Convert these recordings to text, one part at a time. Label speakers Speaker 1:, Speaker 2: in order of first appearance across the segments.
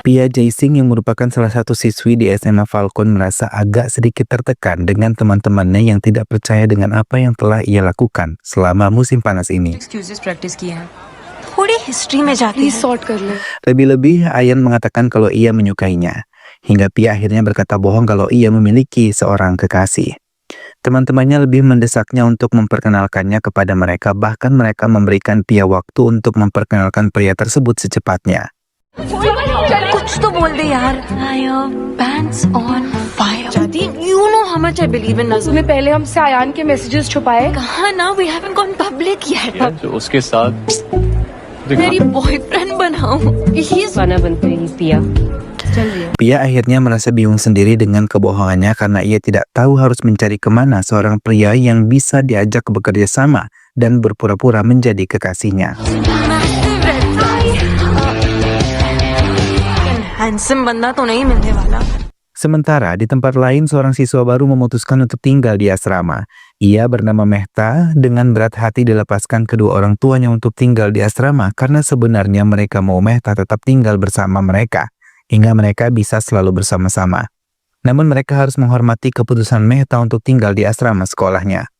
Speaker 1: Pia Jaising yang merupakan salah satu siswi di SMA Falcon merasa agak sedikit tertekan dengan teman-temannya yang tidak percaya dengan apa yang telah ia lakukan selama musim panas ini. Lebih-lebih, Ayan mengatakan kalau ia menyukainya, hingga Pia akhirnya berkata bohong kalau ia memiliki seorang kekasih. Teman-temannya lebih mendesaknya untuk memperkenalkannya kepada mereka, bahkan mereka memberikan Pia waktu untuk memperkenalkan pria tersebut secepatnya.
Speaker 2: कुछ तो बोल दे यार. Pants on fire. Jati, you know how much I believe in Nazar.
Speaker 3: तुम्हें पहले हमसे आयान के मैसेजेस छुपाए.
Speaker 2: कहाँ ना, we haven't gone public yet.
Speaker 4: तो उसके साथ
Speaker 2: मेरी बॉयफ्रेंड बनाऊं. He's
Speaker 3: बना बनते ही पिया.
Speaker 1: Pia akhirnya merasa bingung sendiri dengan kebohongannya karena ia tidak tahu harus mencari kemana seorang pria yang bisa diajak bekerja sama dan berpura-pura menjadi kekasihnya.
Speaker 2: handsome बंदा तो नहीं मिलने वाला.
Speaker 1: Sementara di tempat lain seorang siswa baru memutuskan untuk tinggal di asrama. Ia bernama Mehta dengan berat hati dilepaskan kedua orang tuanya untuk tinggal di asrama karena sebenarnya mereka mau Mehta tetap tinggal bersama mereka hingga mereka bisa selalu bersama-sama. Namun mereka harus menghormati keputusan Mehta untuk tinggal di asrama sekolahnya.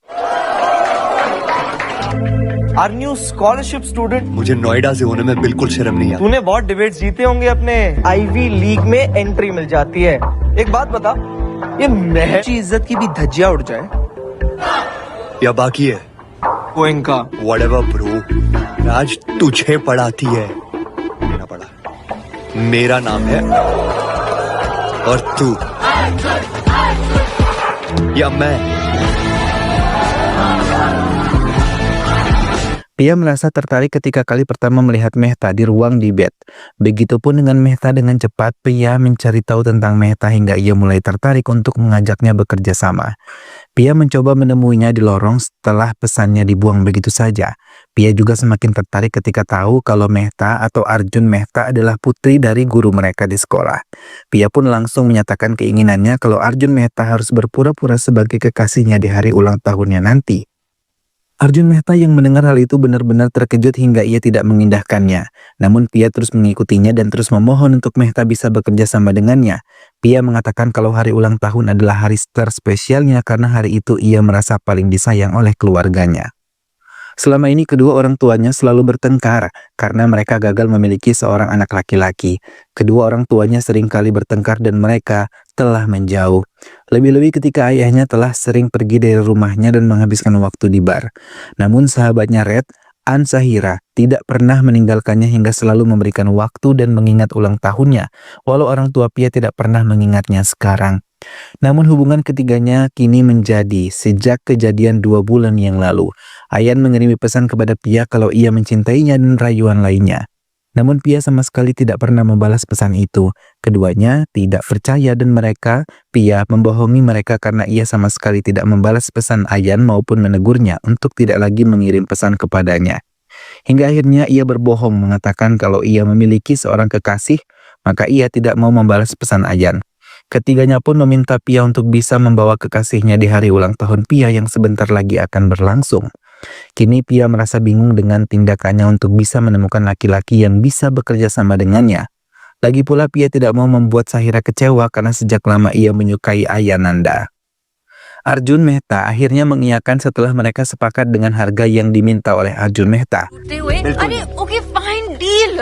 Speaker 5: Our new scholarship student.
Speaker 4: मुझे नोएडा से होने में बिल्कुल शर्म नहीं आती।
Speaker 5: तूने बहुत डिबेट्स जीते होंगे अपने आईवी लीग में एंट्री मिल जाती है। एक बात बता, ये महल की इज्जत की भी धज्जियां उड़ जाए
Speaker 4: या बाकी है
Speaker 5: गोइंग का
Speaker 4: whatever bro, आज तुझे पढ़ाती है ना पढ़ा, मेरा नाम है और तू या मैं.
Speaker 1: Pia merasa tertarik ketika kali pertama melihat Mehta di ruang debat. Begitupun dengan Mehta, dengan cepat Pia mencari tahu tentang Mehta hingga ia mulai tertarik untuk mengajaknya bekerja sama. Pia mencoba menemuinya di lorong setelah pesannya dibuang begitu saja. Pia juga semakin tertarik ketika tahu kalau Mehta atau Arjun Mehta adalah putri dari guru mereka di sekolah. Pia pun langsung menyatakan keinginannya kalau Arjun Mehta harus berpura-pura sebagai kekasihnya di hari ulang tahunnya nanti. Arjun Mehta yang mendengar hal itu benar-benar terkejut hingga ia tidak mengindahkannya. Namun Pia terus mengikutinya dan terus memohon untuk Mehta bisa bekerja sama dengannya. Pia mengatakan kalau hari ulang tahun adalah hari terspesialnya karena hari itu ia merasa paling disayang oleh keluarganya. Selama ini kedua orang tuanya selalu bertengkar karena mereka gagal memiliki seorang anak laki-laki. Kedua orang tuanya seringkali bertengkar dan mereka telah menjauh. Lebih-lebih ketika ayahnya telah sering pergi dari rumahnya dan menghabiskan waktu di bar. Namun sahabatnya Red, An Sahira, tidak pernah meninggalkannya hingga selalu memberikan waktu dan mengingat ulang tahunnya, walau orang tua Pia tidak pernah mengingatnya sekarang. Namun hubungan ketiganya kini menjadi sejak kejadian 2 bulan yang lalu. Ayan mengirimi pesan kepada Pia kalau ia mencintainya dan rayuan lainnya. Namun Pia sama sekali tidak pernah membalas pesan itu. Keduanya tidak percaya dan Pia membohongi mereka karena ia sama sekali tidak membalas pesan Ayan maupun menegurnya untuk tidak lagi mengirim pesan kepadanya. Hingga akhirnya ia berbohong mengatakan kalau ia memiliki seorang kekasih, maka ia tidak mau membalas pesan Ayan. Ketiganya pun meminta Pia untuk bisa membawa kekasihnya di hari ulang tahun Pia yang sebentar lagi akan berlangsung. Kini Pia merasa bingung dengan tindakannya untuk bisa menemukan laki-laki yang bisa bekerja sama dengannya. Lagi pula Pia tidak mau membuat Sahira kecewa karena sejak lama ia menyukai Ayananda. Arjun Mehta akhirnya mengiyakan setelah mereka sepakat dengan harga yang diminta oleh Arjun Mehta.
Speaker 2: Okay, fine deal.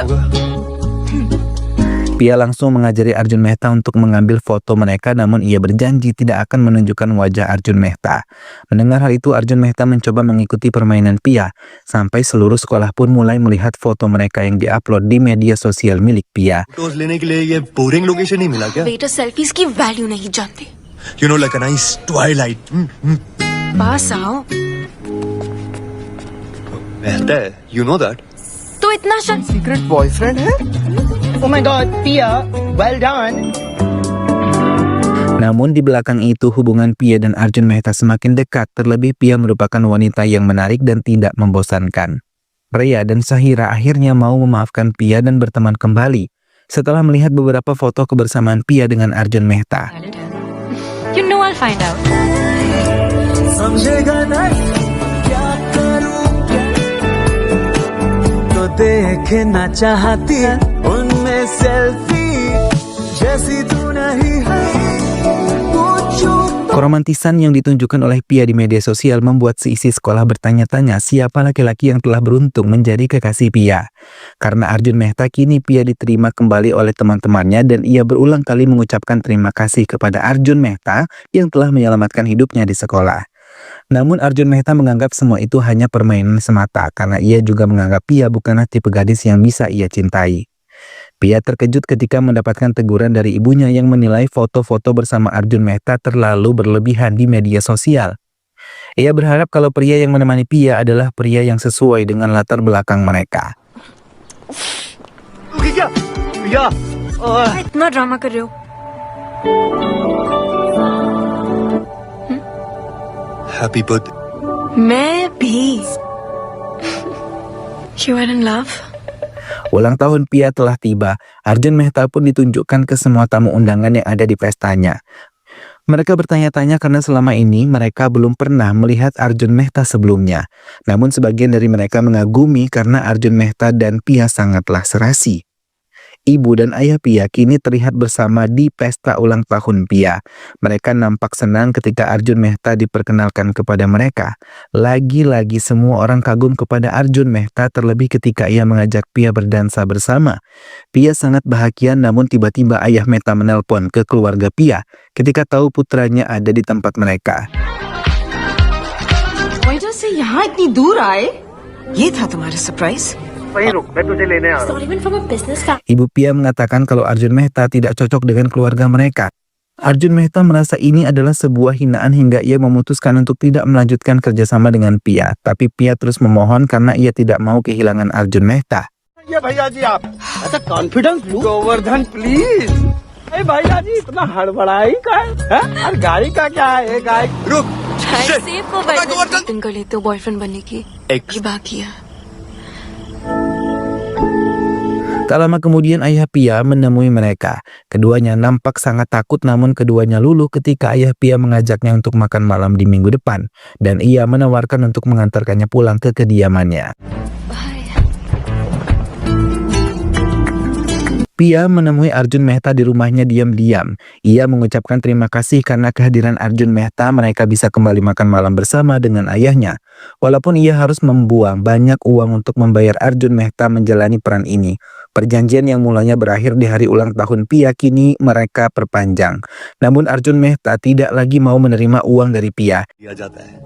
Speaker 1: Pia langsung mengajari Arjun Mehta untuk mengambil foto mereka, namun ia berjanji tidak akan menunjukkan wajah Arjun Mehta. Mendengar hal itu, Arjun Mehta mencoba mengikuti permainan Pia, sampai seluruh sekolah pun mulai melihat foto mereka yang diupload di media sosial milik Pia.
Speaker 4: Photos लेने के लिए ये boring location नहीं मिला क्या?
Speaker 2: बेटा सेल्फीज की वैल्यू नहीं जानते.
Speaker 4: You know, like a nice twilight.
Speaker 2: पास आओ.
Speaker 4: रहता है, you know that.
Speaker 2: तो इतना
Speaker 5: सीक्रेट बॉयफ्रेंड है? Oh my God, Pia, well done.
Speaker 1: Namun di belakang itu hubungan Pia dan Arjun Mehta semakin dekat, terlebih Pia merupakan wanita yang menarik dan tidak membosankan. Rea dan Sahira akhirnya mau memaafkan Pia dan berteman kembali setelah melihat beberapa foto kebersamaan Pia dengan Arjun Mehta.
Speaker 2: You know I'll find out.
Speaker 6: देखना चाहती है उनमें selfie
Speaker 1: Keromantisan yang ditunjukkan oleh Pia di media sosial membuat seisi sekolah bertanya-tanya siapa laki-laki yang telah beruntung menjadi kekasih Pia. Karena Arjun Mehta, kini Pia diterima kembali oleh teman-temannya dan ia berulang kali mengucapkan terima kasih kepada Arjun Mehta yang telah menyelamatkan hidupnya di sekolah. Namun Arjun Mehta menganggap semua itu hanya permainan semata karena ia juga menganggap Pia bukanlah tipe gadis yang bisa ia cintai. Pia terkejut ketika mendapatkan teguran dari ibunya yang menilai foto-foto bersama Arjun Mehta terlalu berlebihan di media sosial. Ia berharap kalau pria yang menemani Pia adalah pria yang sesuai dengan latar belakang mereka.
Speaker 4: भैया
Speaker 2: इतना ड्रामा कर रहे हो?
Speaker 4: Happy birthday
Speaker 2: मैं भी. You are in love?
Speaker 1: Ulang tahun Pia telah tiba. Arjun Mehta pun ditunjukkan ke semua tamu undangan yang ada di pestanya. Mereka bertanya-tanya karena selama ini mereka belum pernah melihat Arjun Mehta sebelumnya. Namun sebagian dari mereka mengagumi karena Arjun Mehta dan Pia sangatlah serasi. Ibu dan ayah Pia kini terlihat bersama di pesta ulang tahun Pia. Mereka nampak senang ketika Arjun Mehta diperkenalkan kepada mereka. Lagi-lagi semua orang kagum kepada Arjun Mehta, terlebih ketika ia mengajak Pia berdansa bersama. Pia sangat bahagia, namun tiba-tiba ayah Mehta menelpon ke keluarga Pia ketika tahu putranya ada di tempat mereka.
Speaker 6: वजह से यहाँ इतनी दूर आए, ये था तुम्हारा surprise?
Speaker 1: Ibu Pia mengatakan kalau Arjun Mehta tidak cocok dengan keluarga mereka. Arjun Mehta merasa ini adalah sebuah hinaan hingga ia memutuskan untuk tidak melanjutkan kerjasama dengan Pia. Tapi Pia terus memohon karena ia tidak mau kehilangan Arjun Mehta.
Speaker 5: ये भैया जी आप ऐसा कॉन्फिडेंस गोवर्धन प्लीज. अरे भैया जी इतना हड़बड़ाई का है? अरे गाड़ी का क्या है? ये गाड़ी
Speaker 4: रुक
Speaker 2: सेफ को बैठने कर लेते हो बॉयफ्रेंड बनने की.
Speaker 4: एक
Speaker 2: ये बाकी है.
Speaker 1: Tak lama kemudian ayah Pia menemui mereka. Keduanya nampak sangat takut, namun keduanya luluh ketika ayah Pia mengajaknya untuk makan malam di minggu depan. Dan ia menawarkan untuk mengantarkannya pulang ke kediamannya. Pia menemui Arjun Mehta di rumahnya diam-diam. Ia mengucapkan terima kasih karena kehadiran Arjun Mehta mereka bisa kembali makan malam bersama dengan ayahnya. Walaupun ia harus membuang banyak uang untuk membayar Arjun Mehta menjalani peran ini. Perjanjian yang mulanya berakhir di hari ulang tahun Pia kini mereka perpanjang. Namun Arjun Mehta tidak lagi mau menerima uang dari Pia.
Speaker 4: दिया जाता है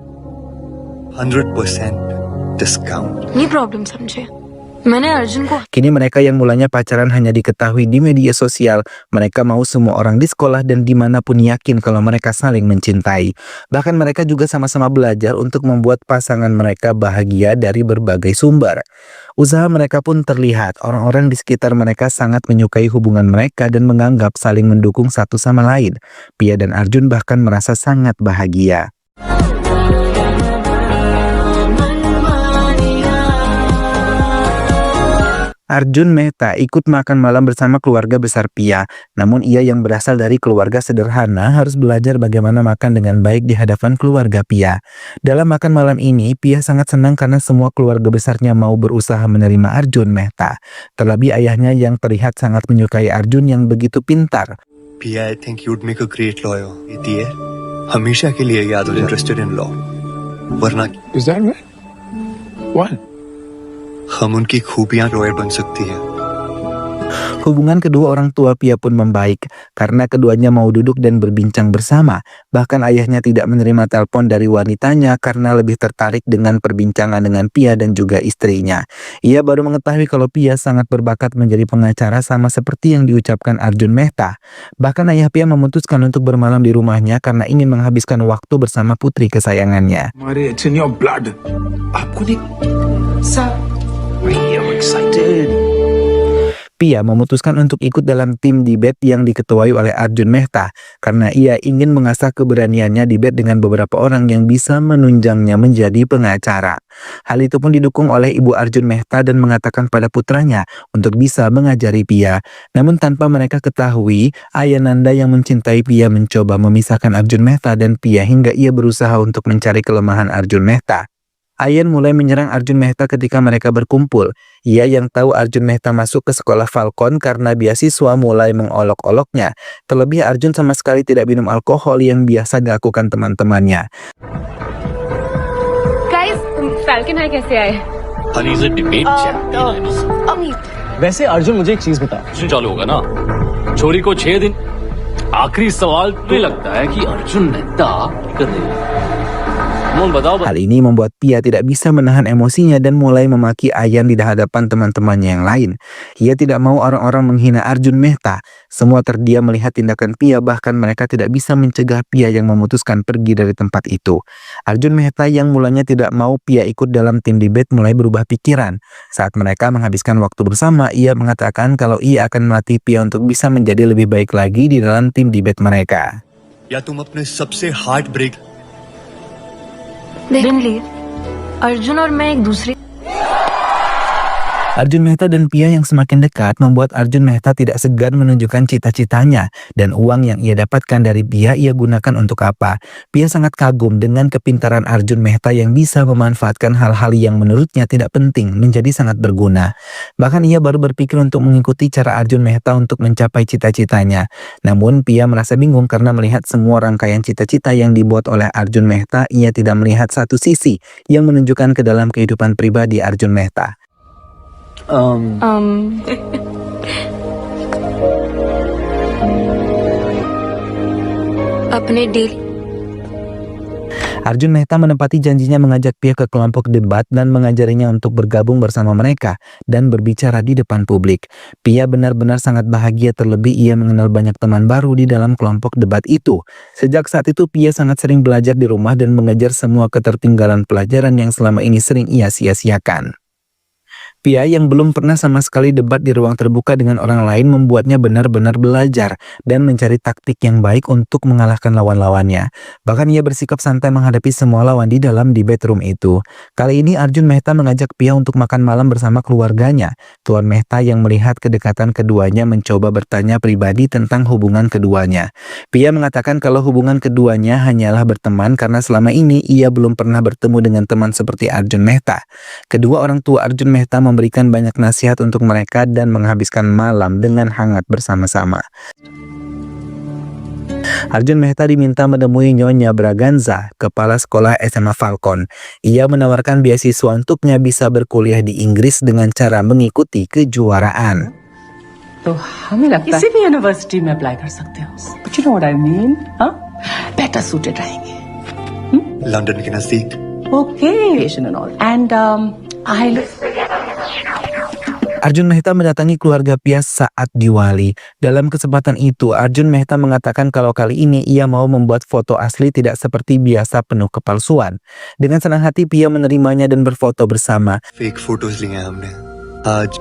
Speaker 4: 100% डिस्काउंट.
Speaker 2: नहीं प्रॉब्लम समझे. मैंने अर्जुन को
Speaker 1: Kini mereka yang mulanya pacaran hanya diketahui di media sosial. Mereka mau semua orang di sekolah dan dimanapun yakin kalau mereka saling mencintai. Bahkan mereka juga sama-sama belajar untuk membuat pasangan mereka bahagia dari berbagai sumber. Usaha mereka pun terlihat. Orang-orang di sekitar mereka sangat menyukai hubungan mereka dan menganggap saling mendukung satu sama lain. Pia dan Arjun bahkan merasa sangat bahagia. Arjun Mehta ikut makan malam bersama keluarga besar Pia. Namun ia yang berasal dari keluarga sederhana harus belajar bagaimana makan dengan baik di hadapan keluarga Pia. Dalam makan malam ini, Pia sangat senang karena semua keluarga besarnya mau berusaha menerima Arjun Mehta. Terlebih ayahnya yang terlihat sangat menyukai Arjun yang begitu pintar.
Speaker 4: Pia, I think you'd make a great lawyer. ये हमेशा के लिए याद हो interested in law. वरना
Speaker 7: Is that right? What?
Speaker 4: हम उनकी खूबियां लॉयर बन सकती है.
Speaker 1: Hubungan kedua orang tua Pia pun membaik karena keduanya mau duduk dan berbincang bersama. Bahkan ayahnya tidak menerima telepon dari wanitanya karena lebih tertarik dengan perbincangan dengan Pia dan juga istrinya. Ia baru mengetahui kalau Pia sangat berbakat menjadi pengacara sama seperti yang diucapkan Arjun Mehta. Bahkan ayah Pia memutuskan untuk bermalam di rumahnya karena ingin menghabiskan waktu bersama putri kesayangannya.
Speaker 7: It's in your blood. आपको नहीं? Sir, I'm excited.
Speaker 1: Pia memutuskan untuk ikut dalam tim debate yang diketuai oleh Arjun Mehta karena ia ingin mengasah keberaniannya debate dengan beberapa orang yang bisa menunjangnya menjadi pengacara. Hal itu pun didukung oleh ibu Arjun Mehta dan mengatakan pada putranya untuk bisa mengajari Pia. Namun tanpa mereka ketahui, ayah Nanda yang mencintai Pia mencoba memisahkan Arjun Mehta dan Pia hingga ia berusaha untuk mencari kelemahan Arjun Mehta. Ayan mulai menyerang Arjun Mehta ketika mereka berkumpul. Ia yang tahu Arjun Mehta masuk ke sekolah Falcon karena beasiswa mulai mengolok-oloknya. Terlebih Arjun sama sekali tidak minum alkohol yang biasa dilakukan teman-temannya.
Speaker 3: Guys, Falcon High कैसे आए?
Speaker 5: वैसे अर्जुन मुझे एक चीज बता
Speaker 8: चालू होगा ना छोरी को 6 दिन आखिरी सवाल तो लगता है कि अर्जुन मेहता करेगा
Speaker 1: Hal ini membuat Pia tidak bisa menahan emosinya dan mulai memaki Ayan di hadapan teman-temannya yang lain. Ia tidak mau orang-orang menghina Arjun Mehta. Semua terdiam melihat tindakan Pia, bahkan mereka tidak bisa mencegah Pia yang memutuskan pergi dari tempat itu. Arjun Mehta yang mulanya tidak mau Pia ikut dalam tim debat mulai berubah pikiran. Saat mereka menghabiskan waktu bersama, ia mengatakan kalau ia akan melatih Pia untuk bisa menjadi lebih baik lagi di dalam tim debat mereka.
Speaker 4: या तुम अपने सबसे heart break
Speaker 2: देख ली अर्जुन और मैं एक दूसरे
Speaker 1: Arjun Mehta dan Pia yang semakin dekat membuat Arjun Mehta tidak segan menunjukkan cita-citanya dan uang yang ia dapatkan dari Pia ia gunakan untuk apa. Pia sangat kagum dengan kepintaran Arjun Mehta yang bisa memanfaatkan hal-hal yang menurutnya tidak penting menjadi sangat berguna. Bahkan ia baru berpikir untuk mengikuti cara Arjun Mehta untuk mencapai cita-citanya. Namun Pia merasa bingung karena melihat semua rangkaian cita-cita yang dibuat oleh Arjun Mehta, ia tidak melihat satu sisi yang menunjukkan ke dalam kehidupan pribadi Arjun Mehta.
Speaker 2: अपने daily
Speaker 1: Arjun Mehta menepati janjinya mengajak Pia ke kelompok debat dan mengajarinya untuk bergabung bersama mereka dan berbicara di depan publik. Pia benar-benar sangat bahagia, terlebih ia mengenal banyak teman baru di dalam kelompok debat itu. Sejak saat itu Pia sangat sering belajar di rumah dan mengejar semua ketertinggalan pelajaran yang selama ini sering ia sia-siakan. Pia yang belum pernah sama sekali debat di ruang terbuka dengan orang lain membuatnya benar-benar belajar dan mencari taktik yang baik untuk mengalahkan lawan-lawannya. Bahkan ia bersikap santai menghadapi semua lawan di dalam debate room itu. Kali ini Arjun Mehta mengajak Pia untuk makan malam bersama keluarganya. Tuan Mehta yang melihat kedekatan keduanya mencoba bertanya pribadi tentang hubungan keduanya. Pia mengatakan kalau hubungan keduanya hanyalah berteman karena selama ini ia belum pernah bertemu dengan teman seperti Arjun Mehta. Kedua orang tua Arjun Mehta memberikan banyak nasihat untuk mereka dan menghabiskan malam dengan hangat bersama-sama. Arjun Mehta diminta menemui Nyonya Braganza, kepala sekolah SMA Falcon. Ia menawarkan beasiswa untuknya bisa berkuliah di Inggris dengan cara mengikuti kejuaraan.
Speaker 6: तो हमें लगता है किसी भी यूनिवर्सिटी में अप्लाई कर सकते हो but you know what I mean हाँ बेटर सूटेड रहेंगे
Speaker 4: लंदन के नजदीक
Speaker 6: okay and all and I
Speaker 1: Arjun Mehta mendatangi keluarga Pia saat Diwali. Dalam kesempatan itu, Arjun Mehta mengatakan kalau kali ini ia mau membuat foto asli tidak seperti biasa penuh kepalsuan. Dengan senang hati Pia menerimanya dan berfoto bersama.
Speaker 4: Fake photos लिए हैं हमने आज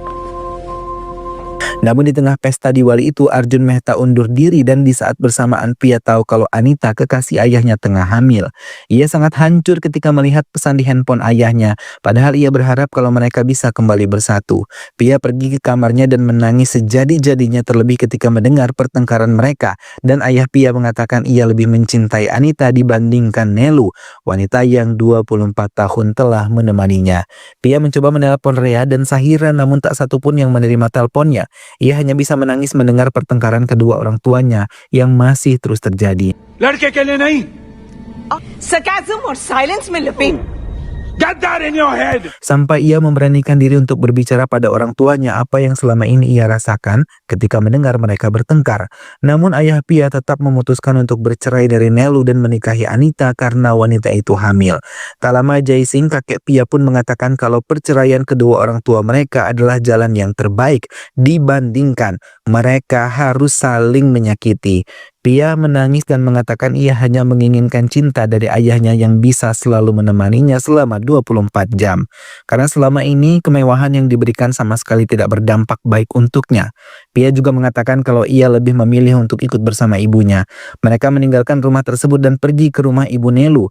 Speaker 1: Namun di tengah pesta Diwali itu, Arjun Mehta undur diri dan di saat bersamaan Pia tahu kalau Anita, kekasih ayahnya, tengah hamil. Ia sangat hancur ketika melihat pesan di handphone ayahnya, padahal ia berharap kalau mereka bisa kembali bersatu. Pia pergi ke kamarnya dan menangis sejadi-jadinya, terlebih ketika mendengar pertengkaran mereka, dan ayah Pia mengatakan ia lebih mencintai Anita dibandingkan Nelu, wanita yang 24 tahun telah menemaninya. Pia mencoba menelpon Rea dan Sahira, namun tak satu pun yang menerima teleponnya. Ia hanya bisa menangis mendengar pertengkaran kedua orang tuanya yang masih terus terjadi.
Speaker 5: लड़के के लिए नहीं
Speaker 6: sarcasm और साइलेंस में लपेट
Speaker 5: get that in your head
Speaker 1: Sampai ia memberanikan diri untuk berbicara pada orang tuanya apa yang selama ini ia rasakan ketika mendengar mereka bertengkar. Namun ayah Pia tetap memutuskan untuk bercerai dari Nelu dan menikahi Anita karena wanita itu hamil. Tak lama Jaising, kakek Pia pun mengatakan kalau perceraian kedua orang tua mereka adalah jalan yang terbaik dibandingkan mereka harus saling menyakiti. Pia menangis dan mengatakan ia hanya menginginkan cinta dari ayahnya yang bisa selalu menemaninya selama 24 jam. Karena selama ini kemewahan yang diberikan sama sekali tidak berdampak baik untuknya. Pia juga mengatakan kalau ia lebih memilih untuk ikut bersama ibunya. Mereka meninggalkan rumah tersebut dan pergi ke rumah ibu Nelu.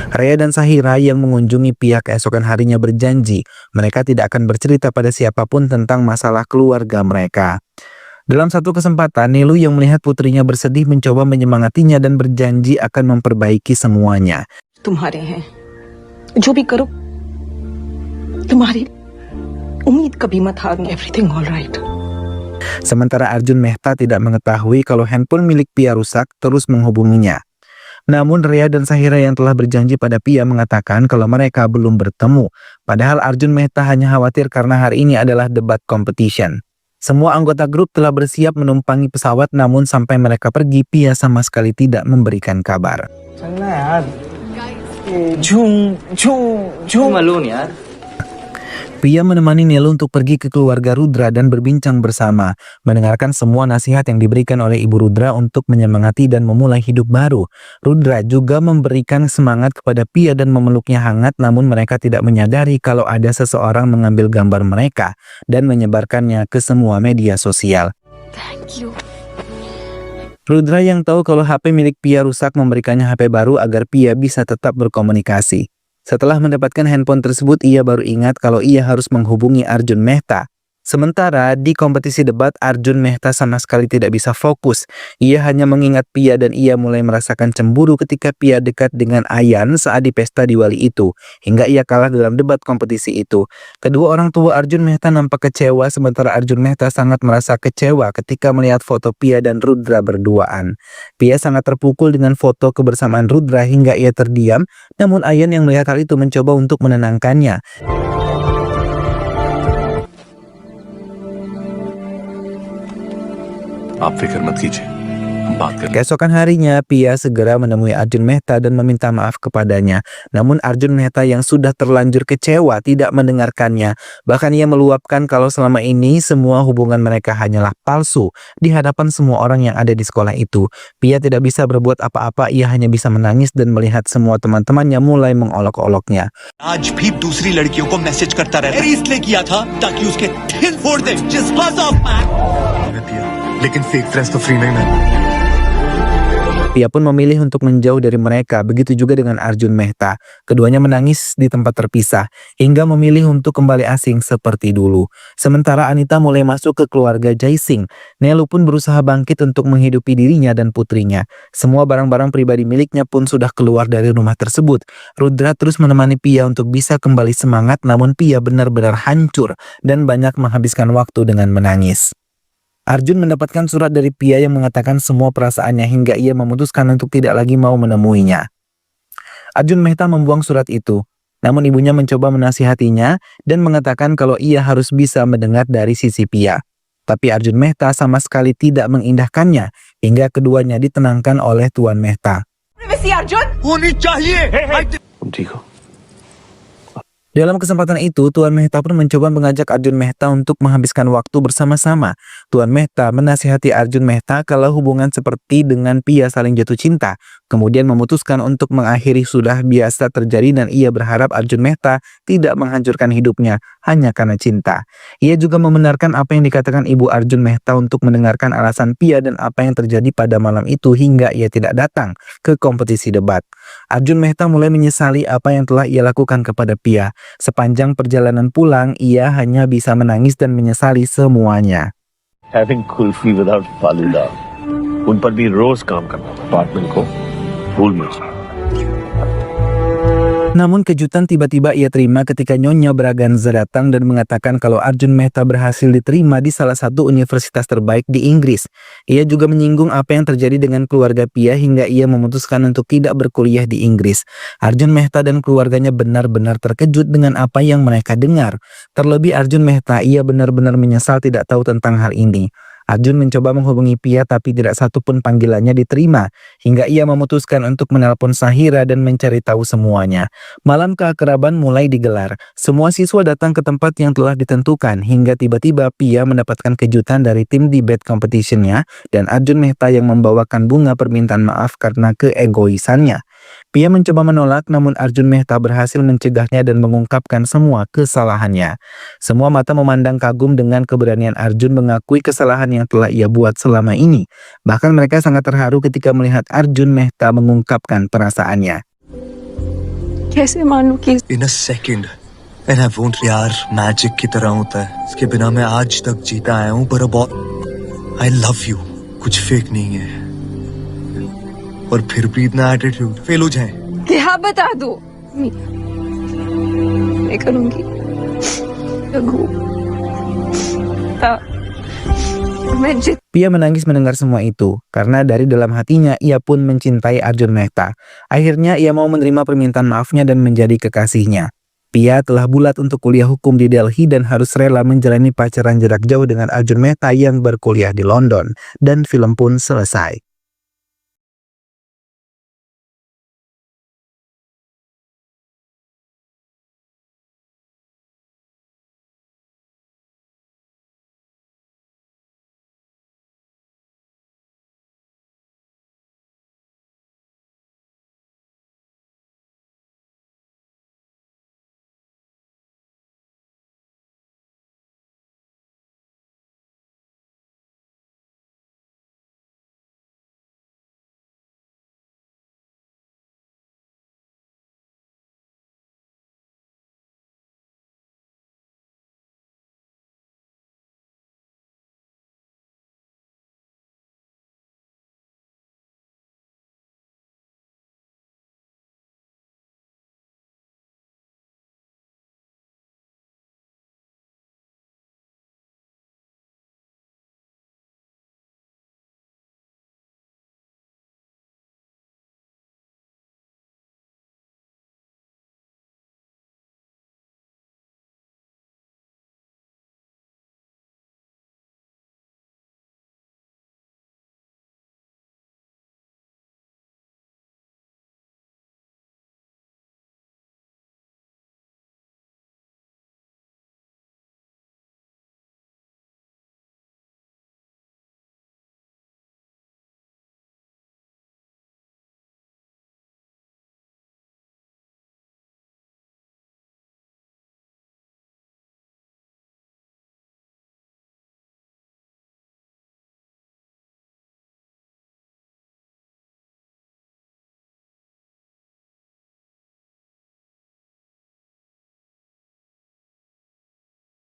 Speaker 1: Rea dan Sahira yang mengunjungi Pia keesokan harinya berjanji mereka tidak akan bercerita pada siapapun tentang masalah keluarga mereka. Dalam satu kesempatan, Nelu yang melihat putrinya bersedih mencoba menyemangatinya dan berjanji akan memperbaiki semuanya.
Speaker 6: तुम्हारे हैं जो भी करो तुम्हारी उम्मीद कभी मत हारना everything all right
Speaker 1: Sementara Arjun Mehta tidak mengetahui kalau handphone milik Pia rusak, terus menghubunginya. Namun Rea dan Sahira yang telah berjanji pada Pia mengatakan kalau mereka belum bertemu. Padahal Arjun Mehta hanya khawatir karena hari ini adalah debat competition. Semua anggota grup telah bersiap menumpangi pesawat, namun sampai mereka pergi, Pia sama sekali tidak memberikan kabar.
Speaker 5: चलना यार झूम झूम झूम मालूम यार
Speaker 1: Pia menemani Nelu untuk pergi ke keluarga Rudra dan berbincang bersama, mendengarkan semua nasihat yang diberikan oleh Ibu Rudra untuk menyemangati dan memulai hidup baru. Rudra juga memberikan semangat kepada Pia dan memeluknya hangat, namun mereka tidak menyadari kalau ada seseorang mengambil gambar mereka dan menyebarkannya ke semua media sosial.
Speaker 2: Thank you.
Speaker 1: Rudra yang tahu kalau HP milik Pia rusak memberikannya HP baru agar Pia bisa tetap berkomunikasi. Setelah mendapatkan handphone tersebut, ia baru ingat kalau ia harus menghubungi Arjun Mehta. Sementara di kompetisi debat, Arjun Mehta sama sekali tidak bisa fokus. Ia hanya mengingat Pia dan ia mulai merasakan cemburu ketika Pia dekat dengan Ayan saat di pesta Diwali itu, hingga ia kalah dalam debat kompetisi itu. Kedua orang tua Arjun Mehta nampak kecewa, sementara Arjun Mehta sangat merasa kecewa ketika melihat foto Pia dan Rudra berduaan. Pia sangat terpukul dengan foto kebersamaan Rudra hingga ia terdiam, namun Ayan yang melihat hal itu mencoba untuk menenangkannya.
Speaker 7: आप फिक्र मत कीजिए, हम बात करें।
Speaker 1: Keesokan harinya, Pia segera menemui Arjun Mehta dan meminta maaf kepadanya. Namun Arjun Mehta yang sudah terlanjur kecewa tidak mendengarkannya. Bahkan ia meluapkan kalau selama ini semua hubungan mereka hanyalah palsu di hadapan semua orang yang ada di sekolah itu. Pia tidak bisa berbuat apa-apa, ia hanya bisa menangis dan melihat semua teman-temannya mulai mengolok-oloknya.
Speaker 4: आज भी दूसरी लड़कियों को मैसेज करता रहता है, इसलिए किया था ताकि उसके दिल फोड़ दे। Just buzz off, man. लेकिन फेक ड्रेस तो फ्री नहीं है।
Speaker 1: Pia pun memilih untuk menjauh dari mereka, begitu juga dengan Arjun Mehta. Keduanya menangis di tempat terpisah, hingga memilih untuk kembali asing seperti dulu. Sementara Anita mulai masuk ke keluarga Jaising, Nelu pun berusaha bangkit untuk menghidupi dirinya dan putrinya. Semua barang-barang pribadi miliknya pun sudah keluar dari rumah tersebut. Rudra terus menemani Pia untuk bisa kembali semangat, namun Pia benar-benar hancur dan banyak menghabiskan waktu dengan menangis. Arjun mendapatkan surat dari Pia yang mengatakan semua perasaannya hingga ia memutuskan untuk tidak lagi mau menemuinya. Arjun Mehta membuang surat itu, namun ibunya mencoba menasihatinya dan mengatakan kalau ia harus bisa mendengar dari sisi Pia. Tapi Arjun Mehta sama sekali tidak mengindahkannya hingga keduanya ditenangkan oleh Tuan Mehta.
Speaker 4: होनी चाहिए।
Speaker 7: तुम ठीक हो?
Speaker 1: Dalam kesempatan itu, Tuan Mehta pun mencoba mengajak Arjun Mehta untuk menghabiskan waktu bersama-sama. Tuan Mehta menasihati Arjun Mehta kalau hubungan seperti dengan Pia saling jatuh cinta, kemudian memutuskan untuk mengakhiri sudah biasa terjadi dan ia berharap Arjun Mehta tidak menghancurkan hidupnya hanya karena cinta. Ia juga membenarkan apa yang dikatakan Ibu Arjun Mehta untuk mendengarkan alasan Pia dan apa yang terjadi pada malam itu hingga ia tidak datang ke kompetisi debat. Arjun Mehta mulai menyesali apa yang telah ia lakukan kepada Pia. Sepanjang perjalanan pulang, ia hanya bisa menangis dan menyesali semuanya.
Speaker 9: Having kulfi without falooda, उन पर भी रोज काम करना अपार्टमेंट को भूल मत जाना।
Speaker 1: Namun kejutan tiba-tiba ia terima ketika Nyonya Braganza datang dan mengatakan kalau Arjun Mehta berhasil diterima di salah satu universitas terbaik di Inggris. Ia juga menyinggung apa yang terjadi dengan keluarga Pia hingga ia memutuskan untuk tidak berkuliah di Inggris. Arjun Mehta dan keluarganya benar-benar terkejut dengan apa yang mereka dengar. Terlebih Arjun Mehta, ia benar-benar menyesal tidak tahu tentang hal ini. Arjun mencoba menghubungi Pia tapi tidak satu pun panggilannya diterima, hingga ia memutuskan untuk menelpon Sahira dan mencari tahu semuanya. Malam keakraban mulai digelar. Semua siswa datang ke tempat yang telah ditentukan, hingga tiba-tiba Pia mendapatkan kejutan dari tim debate competition-nya dan Arjun Mehta yang membawakan bunga permintaan maaf karena keegoisannya. Pia mencoba menolak, namun Arjun Mehta berhasil mencegahnya dan mengungkapkan semua kesalahannya. Semua mata memandang kagum dengan keberanian Arjun mengakui kesalahan yang telah ia buat selama ini. Bahkan mereka sangat terharu ketika melihat Arjun Mehta mengungkapkan perasaannya.
Speaker 4: In a second, and I won't यार, मैजिक की तरह होता है। इसके बिना मैं आज तक जीता आया हूँ, पर अब आई लव यू कुछ फेक नहीं है और फिर भी इतना एटीट्यूड फेल हो जाए
Speaker 6: क्या बता दो मैं करूंगी रघु मैं जित
Speaker 1: Pia menangis mendengar semua itu, karena dari dalam hatinya ia pun mencintai Arjun Mehta. Akhirnya ia mau menerima permintaan maafnya dan menjadi kekasihnya. Pia telah bulat untuk kuliah hukum di Delhi dan harus rela menjalani pacaran jarak jauh dengan Arjun Mehta yang berkuliah di London. Dan film pun selesai.